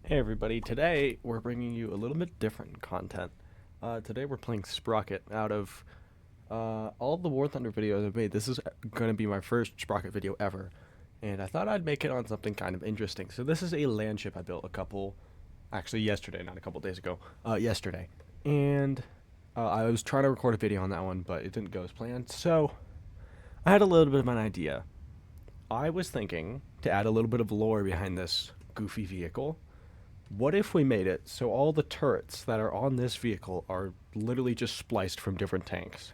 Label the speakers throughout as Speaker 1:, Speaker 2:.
Speaker 1: Hey everybody, today we're bringing you a little bit different content. Today we're playing Sprocket out of all the War Thunder videos I've made. This is going to be my first Sprocket video ever, and I thought I'd make it on something kind of interesting. So this is a land ship I built actually yesterday, not a couple days ago, yesterday. And I was trying to record a video on that one, but it didn't go as planned. So I had a little bit of an idea. I was thinking to add a little bit of lore behind this goofy vehicle. What if we made it so all the turrets that are on this vehicle are literally just spliced from different tanks?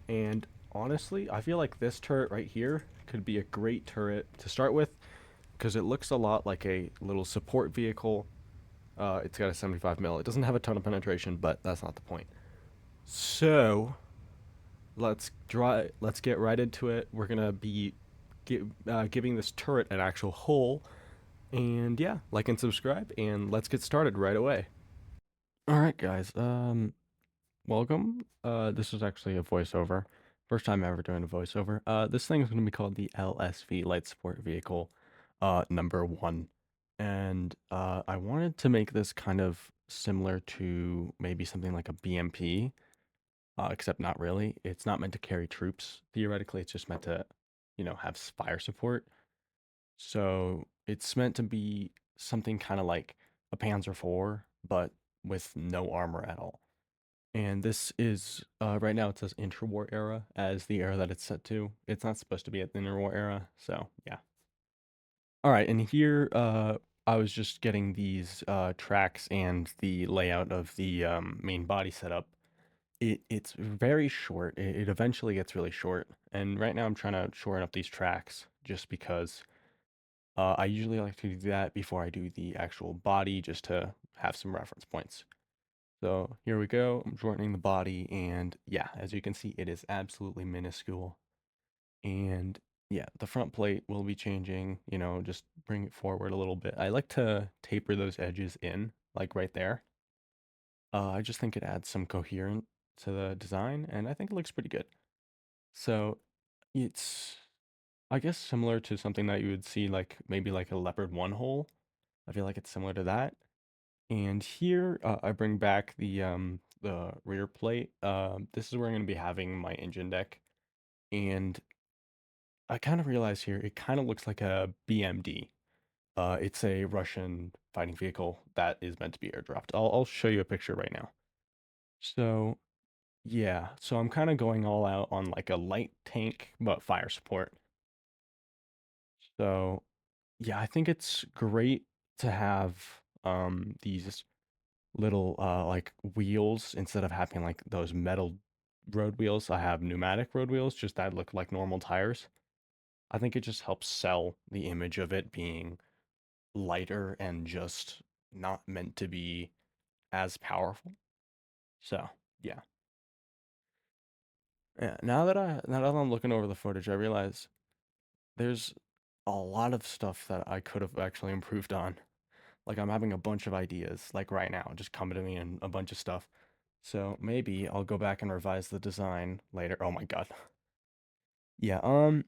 Speaker 1: And honestly, I feel like this turret right here could be a great turret to start with because it looks a lot like a little support vehicle. It's got a 75 mil. It doesn't have a ton of penetration, but that's not the point. So let's get right into it. We're gonna be giving this turret an actual hull. And yeah, like and subscribe, and let's get started right away. All right, guys. Welcome. This is actually a voiceover. First time ever doing a voiceover. This thing is going to be called the LSV Light Support Vehicle, number one. And I wanted to make this kind of similar to maybe something like a BMP, except not really. It's not meant to carry troops. Theoretically, it's just meant to, have fire support. So it's meant to be something kind of like a Panzer IV, but with no armor at all. And this is right now it says interwar era as the era that it's set to. It's not supposed to be at the interwar era, so yeah. All right, and here I was just getting these tracks and the layout of the main body setup. It's very short. It eventually gets really short, and right now I'm trying to shorten up these tracks just because I usually like to do that before I do the actual body just to have some reference points. So here we go. I'm shortening the body, and yeah, as you can see, it is absolutely minuscule. And yeah, the front plate will be changing, just bring it forward a little bit. I like to taper those edges in, like right there. I just think it adds some coherence to the design, and I think it looks pretty good. So it's, I guess, similar to something that you would see like maybe like a Leopard 1 hole. I feel like it's similar to that. And here I bring back the rear plate. This is where I'm going to be having my engine deck. And I kind of realize here it kind of looks like a BMD. It's a Russian fighting vehicle that is meant to be airdropped. I'll show you a picture right now. So yeah, so I'm kind of going all out on like a light tank but fire support. So yeah, I think it's great to have these little like wheels instead of having like those metal road wheels. I have pneumatic road wheels just that look like normal tires. I think it just helps sell the image of it being lighter and just not meant to be as powerful. So yeah. Yeah, now that I'm looking over the footage, I realize there's a lot of stuff that I could have actually improved on. Like I'm having a bunch of ideas, like right now, just coming to me and a bunch of stuff. So maybe I'll go back and revise the design later. Oh my god. Yeah, I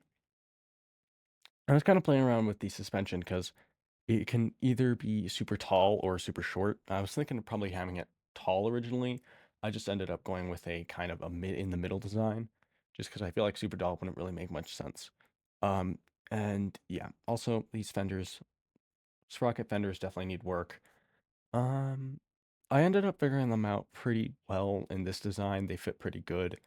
Speaker 1: was kind of playing around with the suspension because it can either be super tall or super short. I was thinking of probably having it tall originally. I just ended up going with a kind of a mid in the middle design, just because I feel like super tall wouldn't really make much sense. Um, and yeah, also these fenders, sprocket fenders definitely need work. Um, I ended up figuring them out pretty well in this design. They fit pretty good.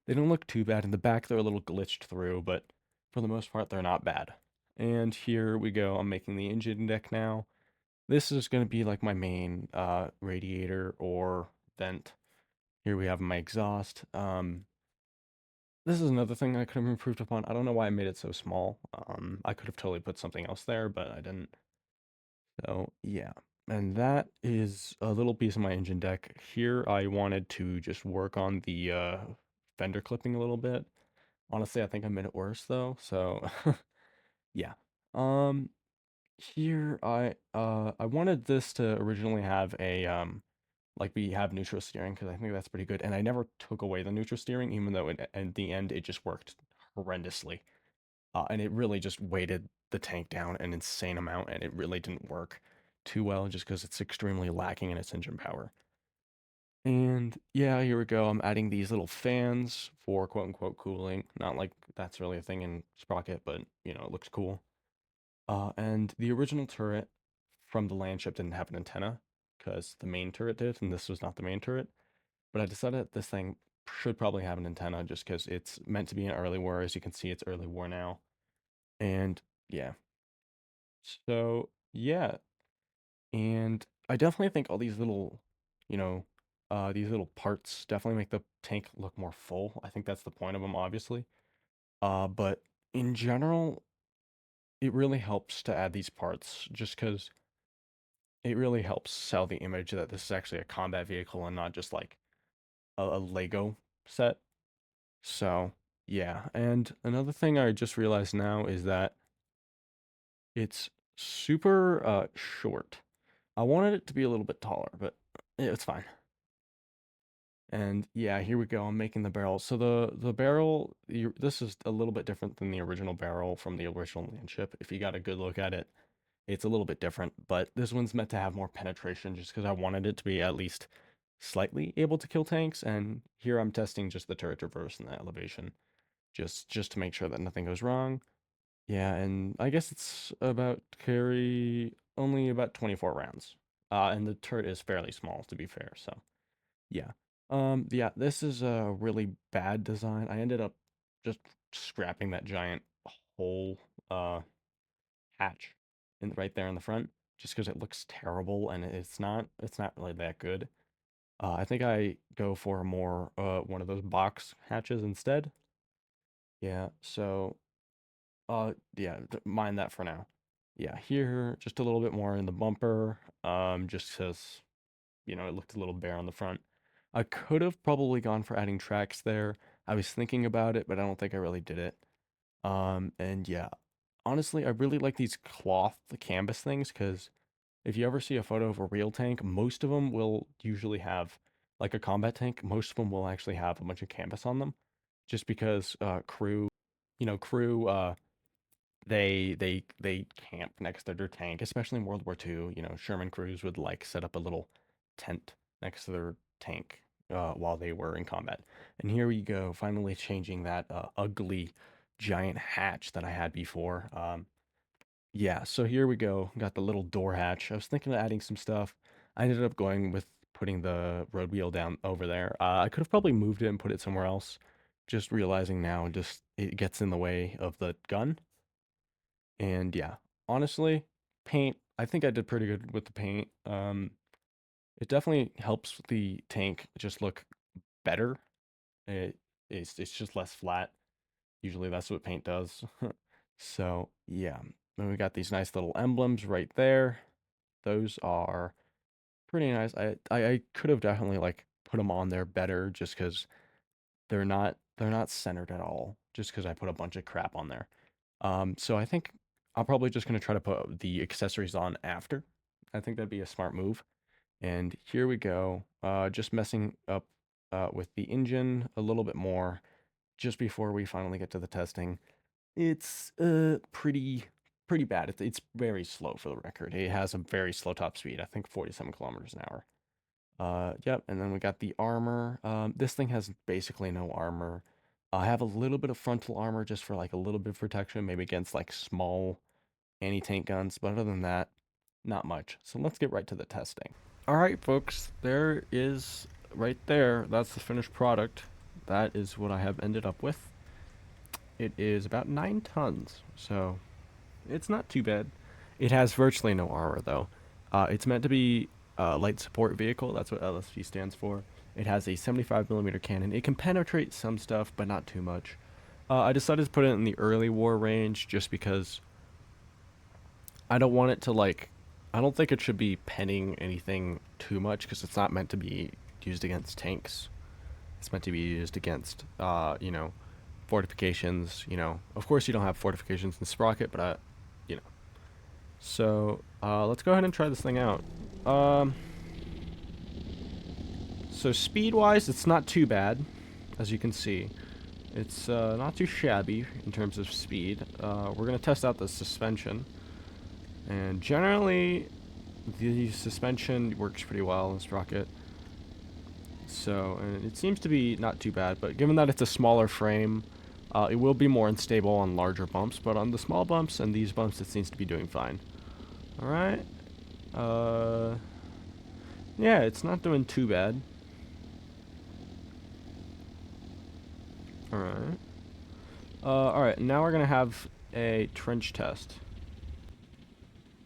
Speaker 1: They don't look too bad. In the back, they're a little glitched through, but for the most part, they're not bad. And here we go. I'm making the engine deck now. This is going to be like my main radiator or vent. Here we have my exhaust. This is another thing I could have improved upon. I don't know why I made it so small. I could have totally put something else there, but I didn't. So yeah, and that is a little piece of my engine deck. Here I wanted to just work on the fender clipping a little bit. Honestly, I think I made it worse though. So yeah. Um Here I wanted this to originally have a like we have neutral steering because I think that's pretty good. And I never took away the neutral steering, even though in the end it just worked horrendously. And it really just weighted the tank down an insane amount, and it really didn't work. too well just because it's extremely lacking in its engine power. And yeah, here we go. I'm adding these little fans for quote unquote cooling. Not like that's really a thing in Sprocket, but you know, it looks cool. And the original turret from the land ship didn't have an antenna because the main turret did, and this was not the main turret. But I decided this thing should probably have an antenna just because it's meant to be an early war. As you can see, it's early war now. And yeah. So yeah. And I definitely think all these little, you know, these little parts definitely make the tank look more full. I think that's the point of them, obviously. But in general, it really helps to add these parts just because it really helps sell the image that this is actually a combat vehicle and not just like a Lego set. So, yeah. And another thing I just realized now is that it's super short. I wanted it to be a little bit taller, but it's fine. And yeah, here we go. I'm making the barrel. So the barrel, this is a little bit different than the original barrel from the original land ship. If you got a good look at it, it's a little bit different, but this one's meant to have more penetration just because I wanted it to be at least slightly able to kill tanks. And here I'm testing just the turret reverse and the elevation, just to make sure that nothing goes wrong. Yeah, and I guess it's about carry only about 24 rounds. And the turret is fairly small to be fair, so yeah. Yeah, this is a really bad design. I ended up just scrapping that giant hole hatch right there in the front just because it looks terrible and it's not really that good. I think I go for a more one of those box hatches instead. Yeah, so yeah, mind that for now. Yeah, here just a little bit more in the bumper, just because it looked a little bare on the front. I could have probably gone for adding tracks there. I was thinking about it, but I don't think I really did it. And yeah, honestly, I really like these the canvas things because if you ever see a photo of a real tank, most of them will usually have, like a combat tank, most of them will actually have a bunch of canvas on them, just because crew they camp next to their tank, especially in World War II. Sherman crews would like set up a little tent next to their tank while they were in combat. And here we go, finally changing that ugly giant hatch that I had before. Yeah, so here we go. Got the little door hatch. I was thinking of adding some stuff. I ended up going with putting the road wheel down over there. I could have probably moved it and put it somewhere else. Just realizing now, just it gets in the way of the gun. And yeah, honestly, paint, I think I did pretty good with the paint. It definitely helps the tank just look better. It's just less flat. Usually that's what paint does. So yeah, then we got these nice little emblems right there. Those are pretty nice. I could have definitely like put them on there better just because they're not centered at all. Just because I put a bunch of crap on there. So I think I'm probably just gonna try to put the accessories on after. I think that'd be a smart move. And here we go. Just messing up with the engine a little bit more just before we finally get to the testing. It's pretty bad. It's very slow for the record. It has a very slow top speed. I think 47 kilometers an hour. Yep. And then we got the armor. This thing has basically no armor. I have a little bit of frontal armor just for like a little bit of protection, maybe against like small anti-tank guns, but other than that, not much. So let's get right to the testing. All right, folks, there is right there. That's the finished product. That is what I have ended up with. It is about 9 tons, so it's not too bad. It has virtually no armor, though. It's meant to be a light support vehicle. That's what LSV stands for. It has a 75 millimeter cannon. It can penetrate some stuff, but not too much. I decided to put it in the early war range just because I don't want it to like. I don't think it should be penning anything too much because it's not meant to be used against tanks. It's meant to be used against, fortifications. Of course, you don't have fortifications in Sprocket, but you know. So let's go ahead and try this thing out. So speed-wise, it's not too bad, as you can see. It's not too shabby in terms of speed. We're gonna test out the suspension, and generally, The suspension works pretty well in Sprocket. So, and it seems to be not too bad, but given that it's a smaller frame, it will be more unstable on larger bumps, but on the small bumps and these bumps, it seems to be doing fine. Alright. Yeah, it's not doing too bad. Alright. Alright, now we're gonna have a trench test.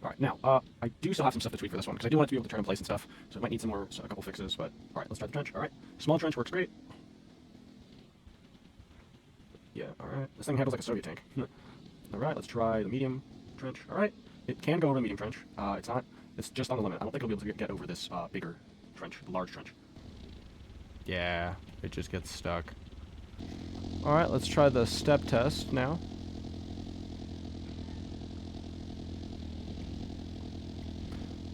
Speaker 1: Alright, now, I do still have some stuff to tweak for this one, because I do want it to be able to turn in place and stuff, so it might need some more, a couple fixes, but, alright, let's try the trench. Alright, small trench works great. Yeah, alright, this thing handles like a Soviet tank. Alright, let's try the medium trench. Alright, it can go over the medium trench. It's just on the limit. I don't think it'll be able to get over this, bigger trench, the large trench. Yeah, it just gets stuck. Alright, let's try the step test now.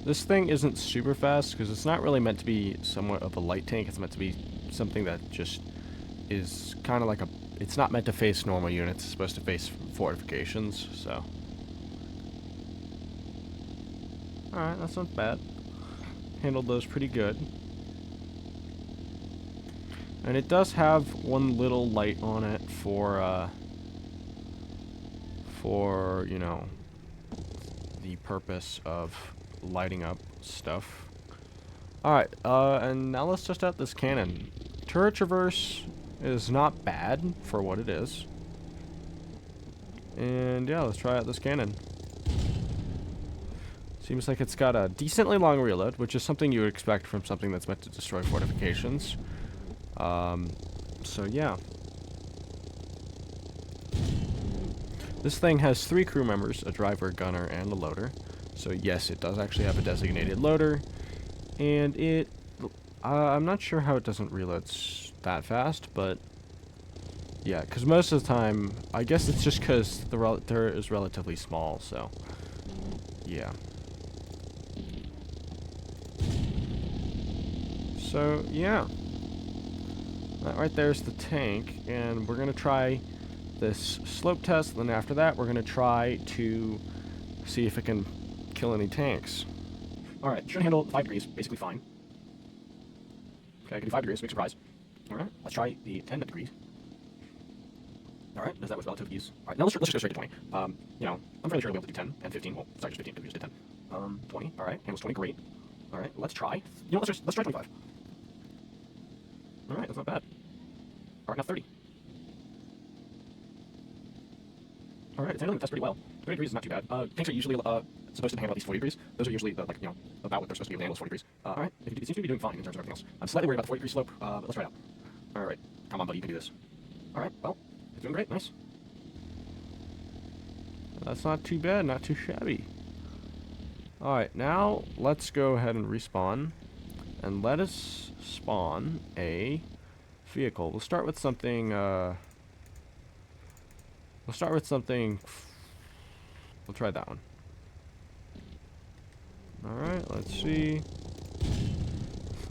Speaker 1: This thing isn't super fast because it's not really meant to be somewhat of a light tank. It's meant to be something that just is kind of like a... It's not meant to face normal units. It's supposed to face fortifications, so... Alright, that's not bad. Handled those pretty good. And it does have one little light on it for, you know, the purpose of lighting up stuff. Alright, and now let's test out this cannon. Turret traverse is not bad for what it is. And yeah, let's try out this cannon. Seems like it's got a decently long reload, which is something you would expect from something that's meant to destroy fortifications. So yeah. This thing has 3 crew members, a driver, a gunner, and a loader. So yes, it does actually have a designated loader. And it... I'm not sure how it doesn't reload that fast, but... Yeah, because most of the time... I guess it's just because the turret is relatively small, so... Yeah. So, yeah. That right there's the tank, and we're going to try this slope test, and then after that we're going to try to see if it can kill any tanks. Alright, should handle 5 degrees, basically fine. Okay, I can do 5 degrees, big surprise. Alright, let's try the 10 degrees. Alright, does that with relative ease. Alright, now let's just go straight to 20. You know, I'm fairly sure we'll be able to do 10 and 15. Well, sorry, just 15, because we just did 10. 20, alright, handles 20, great. Alright, let's try. You know, let's try 25. Alright, that's not bad. Alright, now 30. Alright, it's handling the test pretty well. 30 degrees is not too bad. Tanks are usually supposed to handle at least 40 degrees. Those are usually, like, you know, about what they're supposed to be able to handle is 40 degrees. Alright, it seems to be doing fine in terms of everything else. I'm slightly worried about the 40 degree slope, but let's try it out. Alright, come on, buddy, you can do this. Alright, well, it's doing great, nice. That's not too bad, not too shabby. Alright, now let's go ahead and respawn. And let us spawn a vehicle. We'll start with something, we'll try that one. Alright, let's see.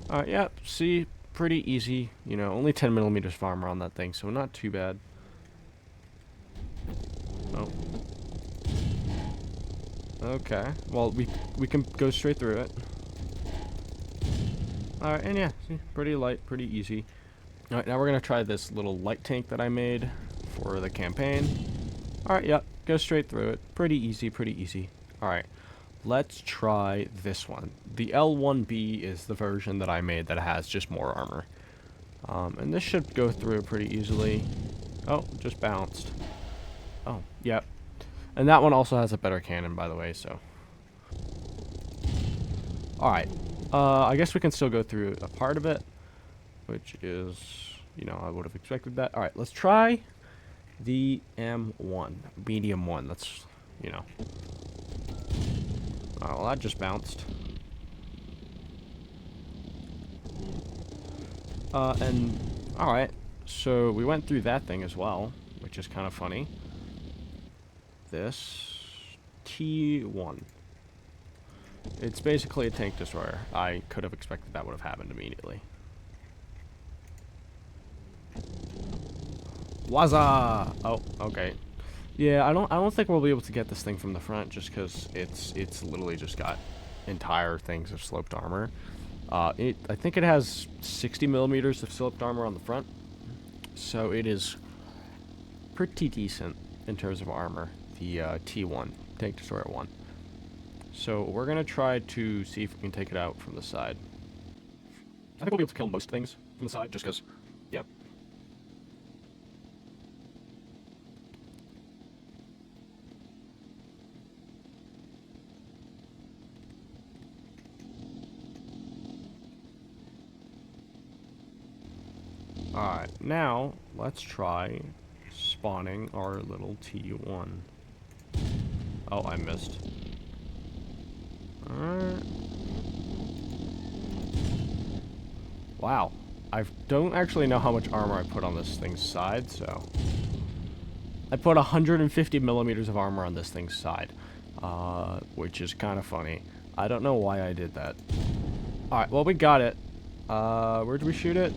Speaker 1: Alright, yeah, see, pretty easy. You know, only 10 millimeters of armor on that thing, so not too bad. Oh. Okay, well, we can go straight through it. Alright, and yeah, see, pretty light, pretty easy. Alright, now we're going to try this little light tank that I made for the campaign. Alright, yep, go straight through it. Pretty easy, pretty easy. Alright, let's try this one. The L1B is the version that I made that has just more armor. And this should go through pretty easily. Oh, just bounced. Oh, yep. And that one also has a better cannon, by the way, so. Alright. I guess we can still go through a part of it, which is, you know, I would have expected that. Alright, let's try the M1, medium one. That's, you know. Oh, well, that just bounced. And, alright, so we went through that thing as well, which is kind of funny. This T1. It's basically a tank destroyer. I could have expected that would have happened immediately. Waza! Oh, okay. Yeah, I don't think we'll be able to get this thing from the front just because it's literally just got entire things of sloped armor. I think it has 60 millimeters of sloped armor on the front, so it is pretty decent in terms of armor. The T1 Tank Destroyer 1. So we're gonna try to see if we can take it out from the side. I think we'll be able to kill most things from the side, just because, yeah. Alright, now let's try spawning our little T1. Oh, I missed. Alright. Wow. I don't actually know how much armor I put on this thing's side, so... I put 150 millimeters of armor on this thing's side, which is kind of funny. I don't know why I did that. Alright, well, we got it. Where did we shoot it?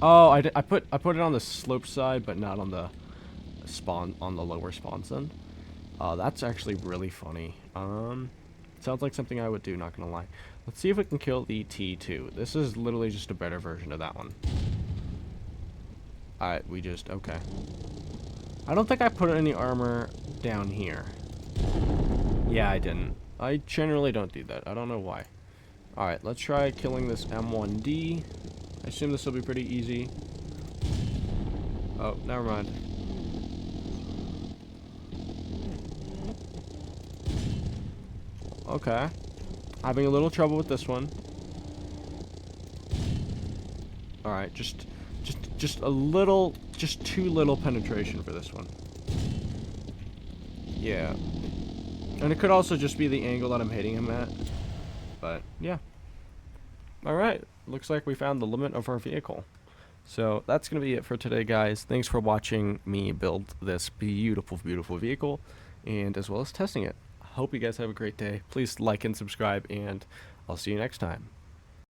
Speaker 1: Oh, I put it on the slope side, but not on the on the lower spawn zone. That's actually really funny. Sounds like something I would do, not gonna lie. Let's see if we can kill the T2. This is literally just a better version of that one. Alright, okay. I don't think I put any armor down here. Yeah, I didn't. I generally don't do that. I don't know why. Alright, let's try killing this M1D. I assume this will be pretty easy. Oh, never mind. Okay. Having a little trouble with this one. Alright, just a little, just too little penetration for this one. Yeah. And it could also just be the angle that I'm hitting him at. But, yeah. Alright, looks like we found the limit of our vehicle. So, that's going to be it for today, guys. Thanks for watching me build this beautiful, beautiful vehicle, and as well as testing it. Hope you guys have a great day. Please like and subscribe, and I'll see you next time.